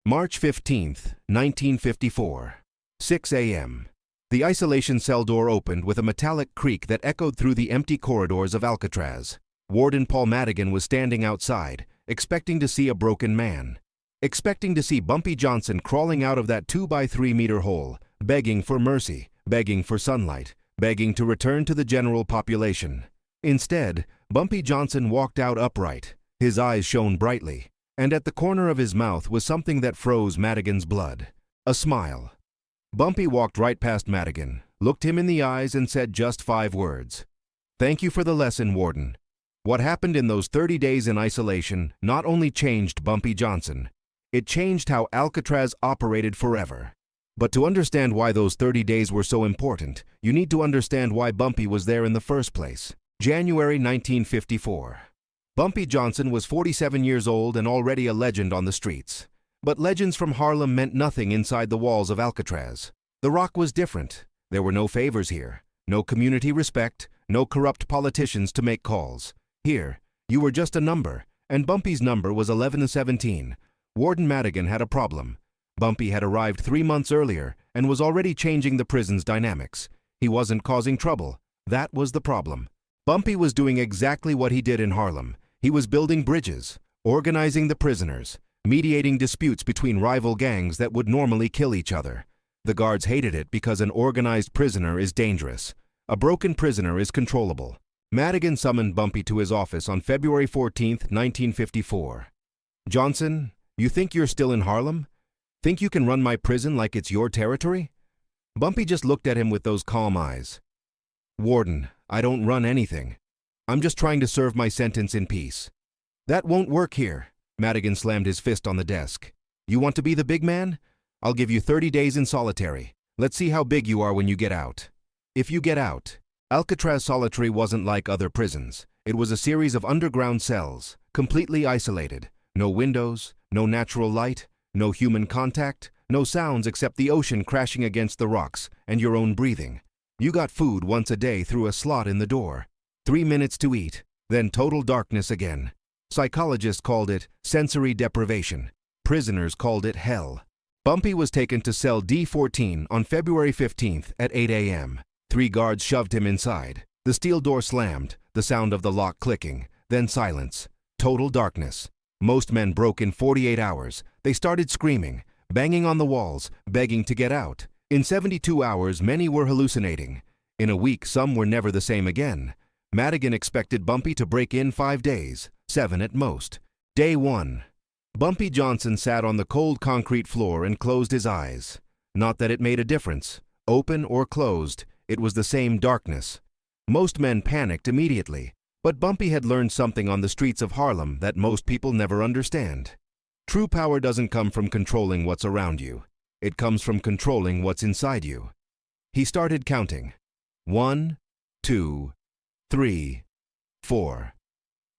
March 15th, 1954. 6 a.m. The isolation cell door opened with a metallic creak that echoed through the empty corridors of Alcatraz. Warden Paul Madigan was standing outside, expecting to see a broken man. Expecting to see Bumpy Johnson crawling out of that 2-by-3-meter hole, begging for mercy, begging for sunlight, begging to return to the general population. Instead, Bumpy Johnson walked out upright. His eyes shone brightly, and at the corner of his mouth was something that froze Madigan's blood. A smile. Bumpy walked right past Madigan, looked him in the eyes and said just 5 words. "Thank you for the lesson, Warden." What happened in those 30 days in isolation not only changed Bumpy Johnson, it changed how Alcatraz operated forever. But to understand why those 30 days were so important, you need to understand why Bumpy was there in the first place. January 1954. Bumpy Johnson was 47 years old and already a legend on the streets. But legends from Harlem meant nothing inside the walls of Alcatraz. The Rock was different. There were no favors here, no community respect, no corrupt politicians to make calls. Here, you were just a number, and Bumpy's number was 1117. Warden Madigan had a problem. Bumpy had arrived 3 months earlier and was already changing the prison's dynamics. He wasn't causing trouble. That was the problem. Bumpy was doing exactly what he did in Harlem. He was building bridges, organizing the prisoners, mediating disputes between rival gangs that would normally kill each other. The guards hated it because an organized prisoner is dangerous. A broken prisoner is controllable. Madigan summoned Bumpy to his office on February 14th, 1954. "Johnson, you think you're still in Harlem? Think you can run my prison like it's your territory?" Bumpy just looked at him with those calm eyes. "Warden, I don't run anything. I'm just trying to serve my sentence in peace." "That won't work here." Madigan slammed his fist on the desk. "You want to be the big man? I'll give you 30 days in solitary. Let's see how big you are when you get out." If you get out. Alcatraz Solitary wasn't like other prisons. It was a series of underground cells, completely isolated. No windows, no natural light, no human contact, no sounds except the ocean crashing against the rocks and your own breathing. You got food once a day through a slot in the door. 3 minutes to eat, then total darkness again. Psychologists called it sensory deprivation. Prisoners called it hell. Bumpy was taken to cell D14 on February 15th at 8 a.m. 3 guards shoved him inside. The steel door slammed, the sound of the lock clicking, then silence. Total darkness. Most men broke in 48 hours. They started screaming, banging on the walls, begging to get out. In 72 hours, many were hallucinating. In a week, some were never the same again. Madigan expected Bumpy to break in 5 days, 7 at most. Day 1. Bumpy Johnson sat on the cold concrete floor and closed his eyes. Not that it made a difference. Open or closed, it was the same darkness. Most men panicked immediately, but Bumpy had learned something on the streets of Harlem that most people never understand. True power doesn't come from controlling what's around you. It comes from controlling what's inside you. He started counting. 1, 2, 3, 4.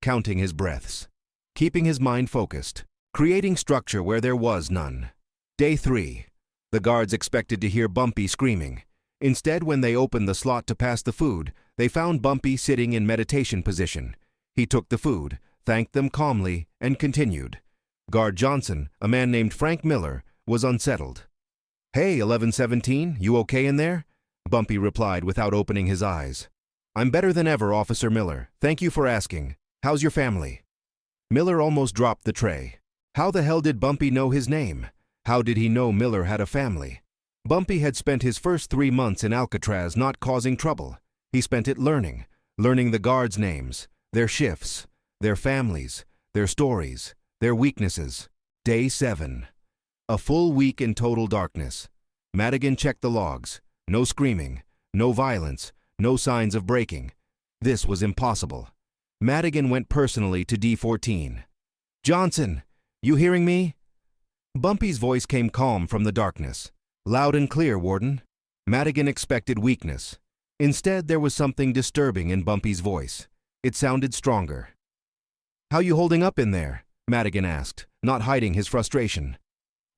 Counting his breaths. Keeping his mind focused. Creating structure where there was none. Day 3. The guards expected to hear Bumpy screaming. Instead, when they opened the slot to pass the food, they found Bumpy sitting in meditation position. He took the food, thanked them calmly, and continued. Guard Johnson, a man named Frank Miller, was unsettled. "Hey, 1117, you okay in there?" Bumpy replied without opening his eyes. "I'm better than ever, Officer Miller. Thank you for asking. How's your family?" Miller almost dropped the tray. How the hell did Bumpy know his name? How did he know Miller had a family? Bumpy had spent his first 3 months in Alcatraz not causing trouble. He spent it learning the guards' names, their shifts, their families, their stories, their weaknesses. Day 7. A full week in total darkness. Madigan checked the logs. No screaming, no violence, no signs of breaking. This was impossible. Madigan went personally to D14. "Johnson, you hearing me?" Bumpy's voice came calm from the darkness. "Loud and clear, Warden." Madigan expected weakness. Instead, there was something disturbing in Bumpy's voice. It sounded stronger. "How you holding up in there?" Madigan asked, not hiding his frustration.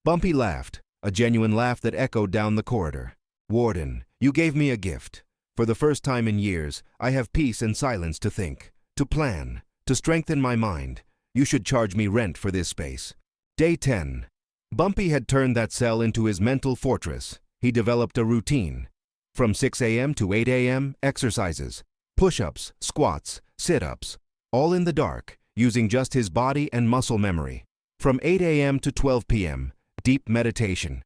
Bumpy laughed, a genuine laugh that echoed down the corridor. "Warden, you gave me a gift. For the first time in years, I have peace and silence to think, to plan, to strengthen my mind. You should charge me rent for this space." Day 10. Bumpy had turned that cell into his mental fortress. He developed a routine. From 6 a.m. to 8 a.m., exercises, push-ups, squats, sit-ups, all in the dark, using just his body and muscle memory. From 8 a.m. to 12 p.m., deep meditation.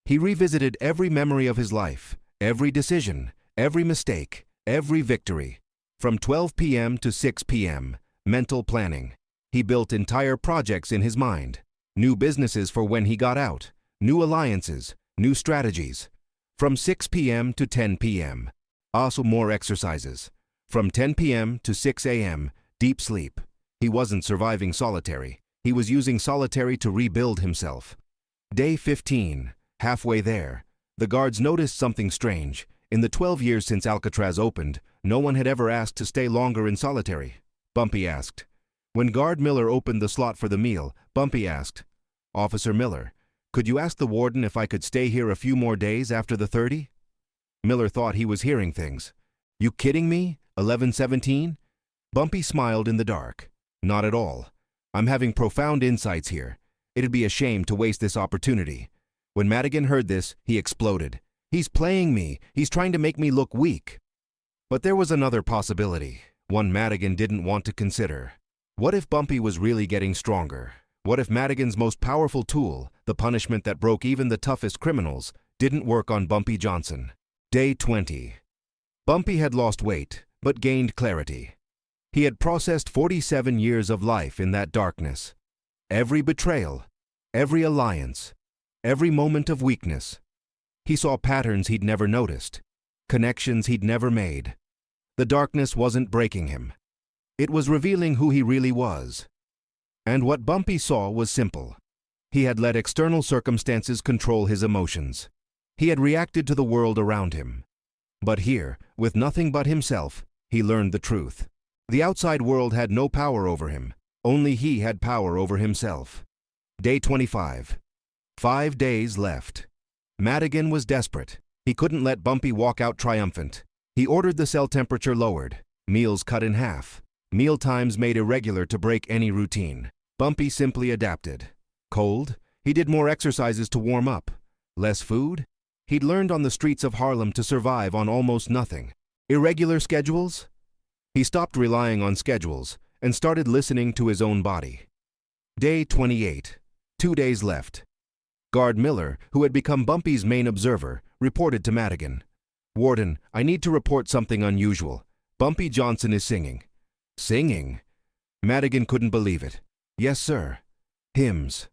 He revisited every memory of his life, every decision, every mistake, every victory. From 12 p.m. to 6 p.m., mental planning. He built entire projects in his mind. New businesses for when he got out, new alliances, new strategies. From 6 p.m. to 10 p.m., also more exercises. From 10 p.m. to 6 a.m., deep sleep. He wasn't surviving solitary. He was using solitary to rebuild himself. Day 15, halfway there, the guards noticed something strange. In the 12 years since Alcatraz opened, no one had ever asked to stay longer in solitary. Bumpy asked. When Guard Miller opened the slot for the meal, Bumpy asked, "Officer Miller, could you ask the warden if I could stay here a few more days after the 30?" Miller thought he was hearing things. "You kidding me? 11:17?" Bumpy smiled in the dark. "Not at all. I'm having profound insights here. It'd be a shame to waste this opportunity." When Madigan heard this, he exploded. "He's playing me. He's trying to make me look weak." But there was another possibility, one Madigan didn't want to consider. What if Bumpy was really getting stronger? What if Madigan's most powerful tool, the punishment that broke even the toughest criminals, didn't work on Bumpy Johnson? Day 20. Bumpy had lost weight, but gained clarity. He had processed 47 years of life in that darkness. Every betrayal, every alliance, every moment of weakness. He saw patterns he'd never noticed, connections he'd never made. The darkness wasn't breaking him. It was revealing who he really was. And what Bumpy saw was simple. He had let external circumstances control his emotions. He had reacted to the world around him. But here, with nothing but himself, he learned the truth. The outside world had no power over him. Only he had power over himself. Day 25. 5 days left. Madigan was desperate. He couldn't let Bumpy walk out triumphant. He ordered the cell temperature lowered, meals cut in half, meal times made irregular to break any routine. Bumpy simply adapted. Cold? He did more exercises to warm up. Less food? He'd learned on the streets of Harlem to survive on almost nothing. Irregular schedules? He stopped relying on schedules and started listening to his own body. Day 28. 2 days left. Guard Miller, who had become Bumpy's main observer, reported to Madigan. "Warden, I need to report something unusual. Bumpy Johnson is singing." "Singing?" Madigan couldn't believe it. "Yes, sir. Hymns.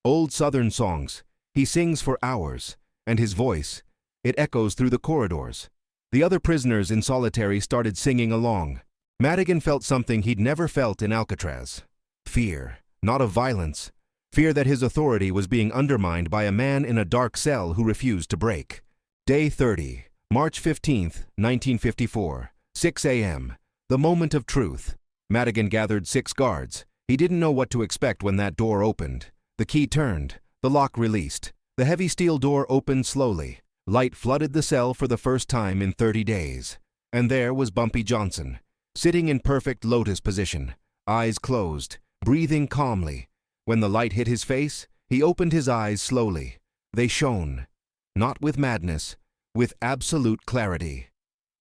Old Southern songs. He sings for hours. And his voice, it echoes through the corridors." The other prisoners in solitary started singing along. Madigan felt something he'd never felt in Alcatraz. Fear, not of violence. Fear that his authority was being undermined by a man in a dark cell who refused to break. Day 30, March 15th, 1954, 6 a.m. The moment of truth. Madigan gathered 6 guards. He didn't know what to expect when that door opened. The key turned. The lock released. The heavy steel door opened slowly. Light flooded the cell for the first time in 30 days. And there was Bumpy Johnson, sitting in perfect lotus position, eyes closed, breathing calmly. When the light hit his face, he opened his eyes slowly. They shone, not with madness, with absolute clarity.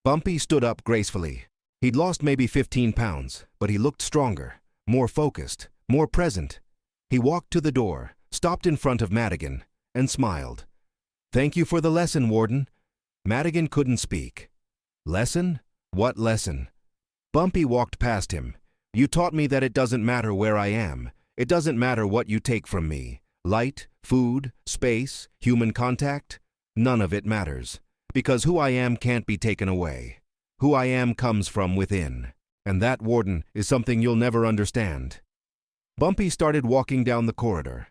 Bumpy stood up gracefully. He'd lost maybe 15 pounds, but he looked stronger, more focused, more present. He walked to the door, stopped in front of Madigan, and smiled. "Thank you for the lesson, Warden." Madigan couldn't speak. "Lesson? What lesson?" Bumpy walked past him. "You taught me that it doesn't matter where I am. It doesn't matter what you take from me. Light, food, space, human contact. None of it matters. Because who I am can't be taken away. Who I am comes from within. And that, Warden, is something you'll never understand." Bumpy started walking down the corridor.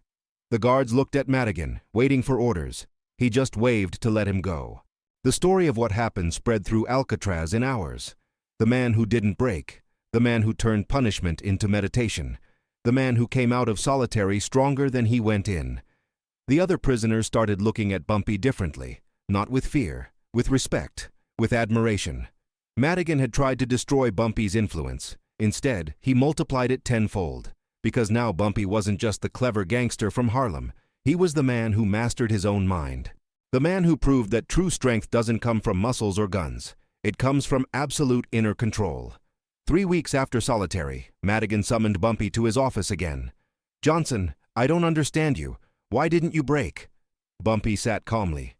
The guards looked at Madigan, waiting for orders. He just waved to let him go. The story of what happened spread through Alcatraz in hours. The man who didn't break. The man who turned punishment into meditation. The man who came out of solitary stronger than he went in. The other prisoners started looking at Bumpy differently, not with fear, with respect, with admiration. Madigan had tried to destroy Bumpy's influence. Instead, he multiplied it tenfold, because now Bumpy wasn't just the clever gangster from Harlem. He was the man who mastered his own mind. The man who proved that true strength doesn't come from muscles or guns. It comes from absolute inner control. 3 weeks after solitary, Madigan summoned Bumpy to his office again. "Johnson, I don't understand you. Why didn't you break?" Bumpy sat calmly.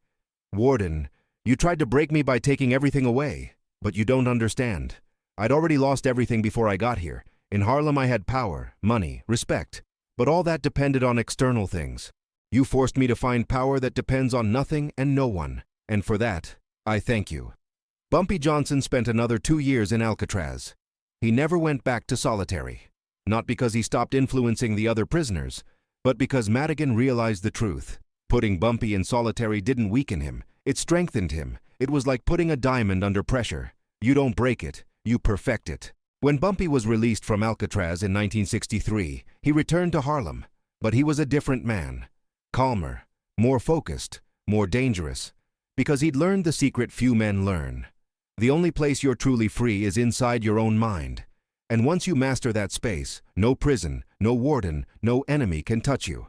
"Warden, you tried to break me by taking everything away. But you don't understand. I'd already lost everything before I got here. In Harlem I had power, money, respect. But all that depended on external things. You forced me to find power that depends on nothing and no one. And for that, I thank you." Bumpy Johnson spent another 2 years in Alcatraz. He never went back to solitary. Not because he stopped influencing the other prisoners, but because Madigan realized the truth. Putting Bumpy in solitary didn't weaken him. It strengthened him. It was like putting a diamond under pressure. You don't break it, you perfect it. When Bumpy was released from Alcatraz in 1963, he returned to Harlem. But he was a different man. Calmer, more focused, more dangerous. Because he'd learned the secret few men learn. The only place you're truly free is inside your own mind. And once you master that space, no prison, no warden, no enemy can touch you.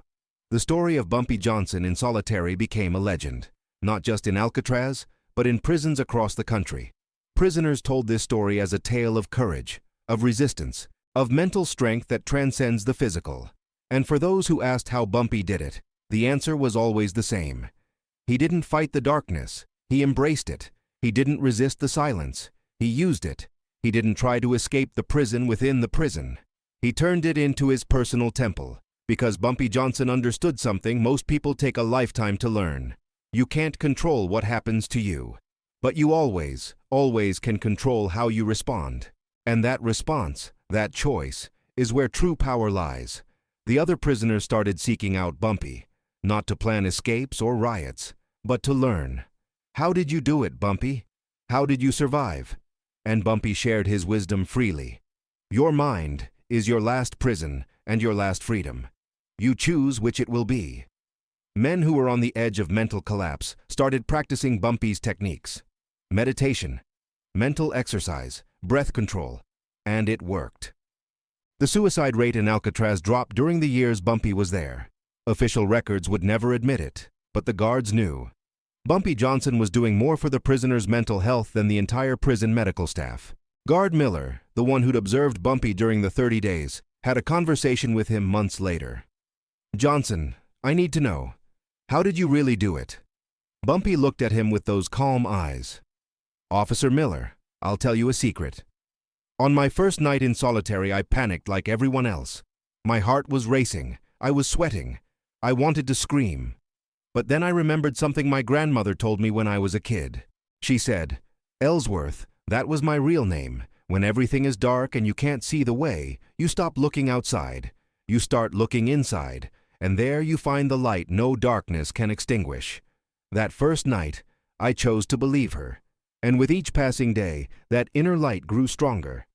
The story of Bumpy Johnson in solitary became a legend. Not just in Alcatraz, but in prisons across the country. Prisoners told this story as a tale of courage, of resistance, of mental strength that transcends the physical. And for those who asked how Bumpy did it, the answer was always the same. He didn't fight the darkness. He embraced it. He didn't resist the silence. He used it. He didn't try to escape the prison within the prison. He turned it into his personal temple. Because Bumpy Johnson understood something most people take a lifetime to learn. You can't control what happens to you. But you always can control how you respond. And that response, that choice, is where true power lies. The other prisoners started seeking out Bumpy, not to plan escapes or riots, but to learn. "How did you do it, Bumpy? How did you survive?" And Bumpy shared his wisdom freely. Your mind is your last prison and your last freedom. You choose which it will be. Men who were on the edge of mental collapse started practicing Bumpy's techniques. Meditation, mental exercise, breath control, and it worked. The suicide rate in Alcatraz dropped during the years Bumpy was there. Official records would never admit it, but the guards knew. Bumpy Johnson was doing more for the prisoners' mental health than the entire prison medical staff. Guard Miller, the one who'd observed Bumpy during the 30 days, had a conversation with him months later. "Johnson, I need to know. How did you really do it?" Bumpy looked at him with those calm eyes. "Officer Miller, I'll tell you a secret. On my first night in solitary, I panicked like everyone else. My heart was racing. I was sweating. I wanted to scream. But then I remembered something my grandmother told me when I was a kid. She said, 'Ellsworth, that was my real name. When everything is dark and you can't see the way, you stop looking outside. You start looking inside. And there you find the light no darkness can extinguish.' That first night, I chose to believe her. And with each passing day, that inner light grew stronger."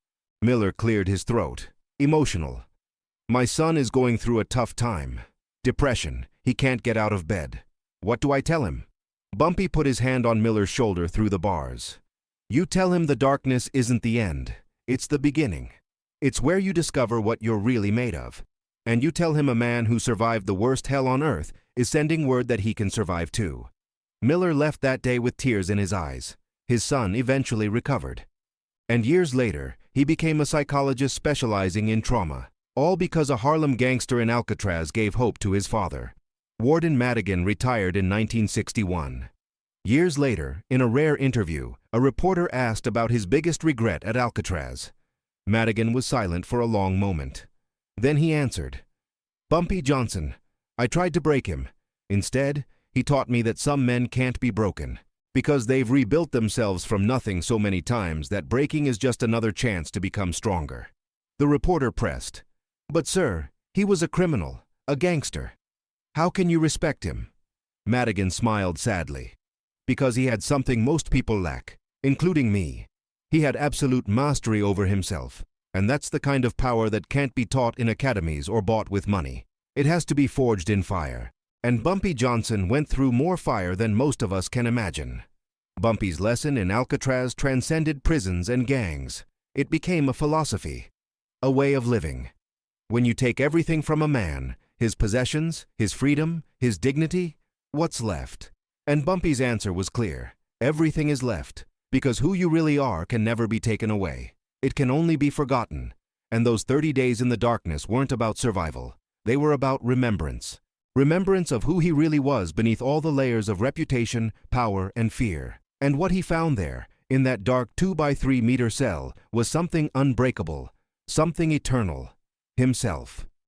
Miller cleared his throat. Emotional. "My son is going through a tough time. Depression. He can't get out of bed. What do I tell him?" Bumpy put his hand on Miller's shoulder through the bars. "You tell him the darkness isn't the end. It's the beginning. It's where you discover what you're really made of. And you tell him a man who survived the worst hell on earth is sending word that he can survive too." Miller left that day with tears in his eyes. His son eventually recovered. And years later, he became a psychologist specializing in trauma. All because a Harlem gangster in Alcatraz gave hope to his father. Warden Madigan retired in 1961. Years later, in a rare interview, a reporter asked about his biggest regret at Alcatraz. Madigan was silent for a long moment. Then he answered, "Bumpy Johnson. I tried to break him. Instead, he taught me that some men can't be broken, because they've rebuilt themselves from nothing so many times that breaking is just another chance to become stronger." The reporter pressed, "But sir, he was a criminal, a gangster. How can you respect him?" Madigan smiled sadly. "Because he had something most people lack, including me. He had absolute mastery over himself. And that's the kind of power that can't be taught in academies or bought with money. It has to be forged in fire. And Bumpy Johnson went through more fire than most of us can imagine." Bumpy's lesson in Alcatraz transcended prisons and gangs. It became a philosophy, a way of living. When you take everything from a man, His possessions? His freedom? His dignity? What's left? And Bumpy's answer was clear. Everything is left, because who you really are can never be taken away. It can only be forgotten. And those 30 days in the darkness weren't about survival. They were about remembrance. Remembrance of who he really was beneath all the layers of reputation, power, and fear. And what he found there, in that dark 2 by 3 meter cell, was something unbreakable, something eternal: himself.